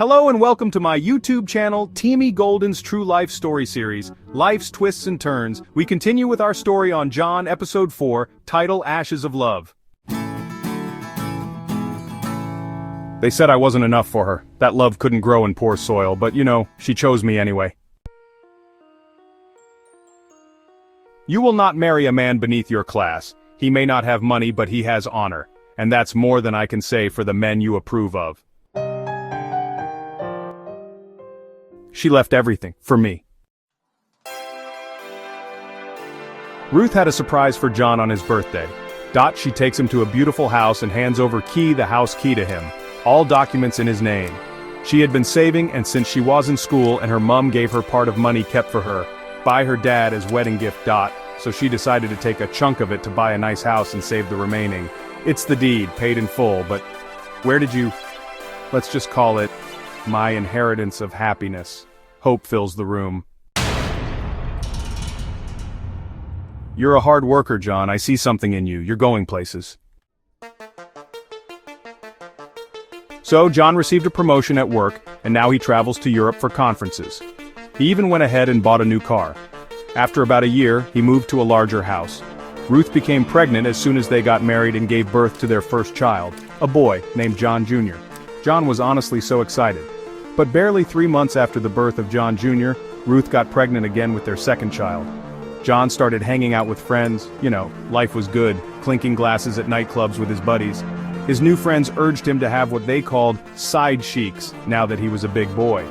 Hello and welcome to my YouTube channel, Teamy Golden's True Life Story Series, Life's Twists and Turns. We continue with our story on John, Episode 4, title Ashes of Love. They said I wasn't enough for her. That love couldn't grow in poor soil, but you know, she chose me anyway. You will not marry a man beneath your class. He may not have money, but he has honor. And that's more than I can say for the men you approve of. She left everything, for me. Ruth had a surprise for John on his birthday. She takes him to a beautiful house and hands over the house key to him. All documents in his name. She had been saving, and since she was in school and her mom gave her part of money kept for her, by her dad as wedding gift. So she decided to take a chunk of it to buy a nice house and save the remaining. It's the deed, paid in full, but where did you... Let's just call it my inheritance of happiness. Hope fills the room. You're a hard worker, John. I see something in you. You're going places. So, John received a promotion at work, and now he travels to Europe for conferences. He even went ahead and bought a new car. After about a year, he moved to a larger house. Ruth became pregnant as soon as they got married and gave birth to their first child, a boy named John Jr. John was honestly so excited. But barely 3 months after the birth of John Jr., Ruth got pregnant again with their second child. John started hanging out with friends, life was good, clinking glasses at nightclubs with his buddies. His new friends urged him to have what they called side sheiks, now that he was a big boy.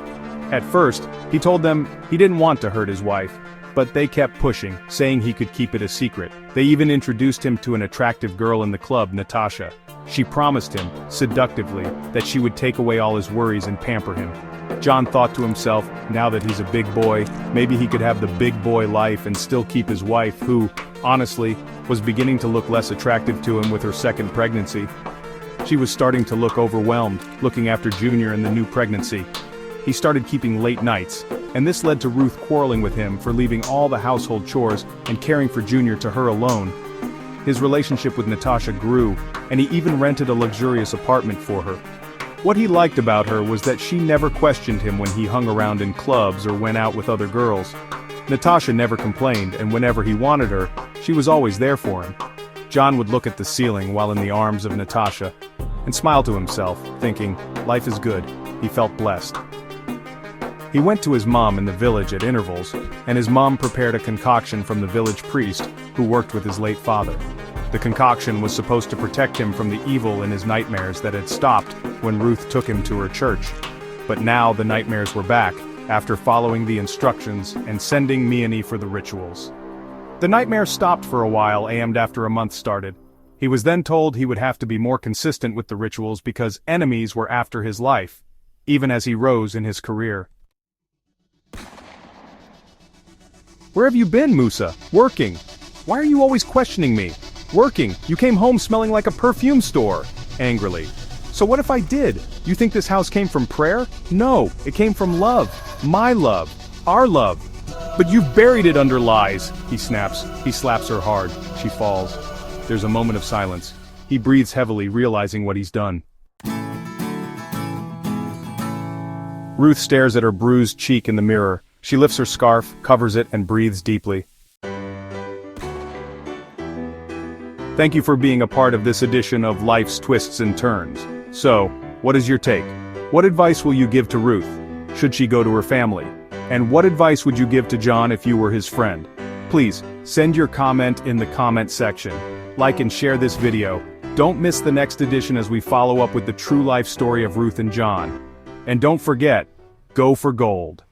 At first, he told them he didn't want to hurt his wife, but they kept pushing, saying he could keep it a secret. They even introduced him to an attractive girl in the club, Natasha. She promised him, seductively, that she would take away all his worries and pamper him. John thought to himself, now that he's a big boy, maybe he could have the big boy life and still keep his wife, who, honestly, was beginning to look less attractive to him with her second pregnancy. She was starting to look overwhelmed, looking after Junior and the new pregnancy. He started keeping late nights, and this led to Ruth quarreling with him for leaving all the household chores and caring for Junior to her alone. His relationship with Natasha grew, and he even rented a luxurious apartment for her. What he liked about her was that she never questioned him when he hung around in clubs or went out with other girls. Natasha never complained, and whenever he wanted her, she was always there for him. John would look at the ceiling while in the arms of Natasha, and smile to himself, thinking, life is good. He felt blessed. He went to his mom in the village at intervals, and his mom prepared a concoction from the village priest, who worked with his late father. The concoction was supposed to protect him from the evil in his nightmares that had stopped when Ruth took him to her church. But now the nightmares were back, after following the instructions and sending Miani for the rituals. The nightmare stopped for a while and after a month started. He was then told he would have to be more consistent with the rituals because enemies were after his life, even as he rose in his career. Where have you been, Musa? Working. Why are you always questioning me? Working. You came home smelling like a perfume store. Angrily. So what if I did? You think this house came from prayer? No, it came from love. My love. Our love. But you've buried it under lies, he snaps. He slaps her hard. She falls. There's a moment of silence. He breathes heavily, realizing what he's done. Ruth stares at her bruised cheek in the mirror. She lifts her scarf, covers it, and breathes deeply. Thank you for being a part of this edition of Life's Twists and Turns. So, what is your take? What advice will you give to Ruth? Should she go to her family? And what advice would you give to John if you were his friend? Please, send your comment in the comment section. Like and share this video. Don't miss the next edition as we follow up with the true life story of Ruth and John. And don't forget, go for gold.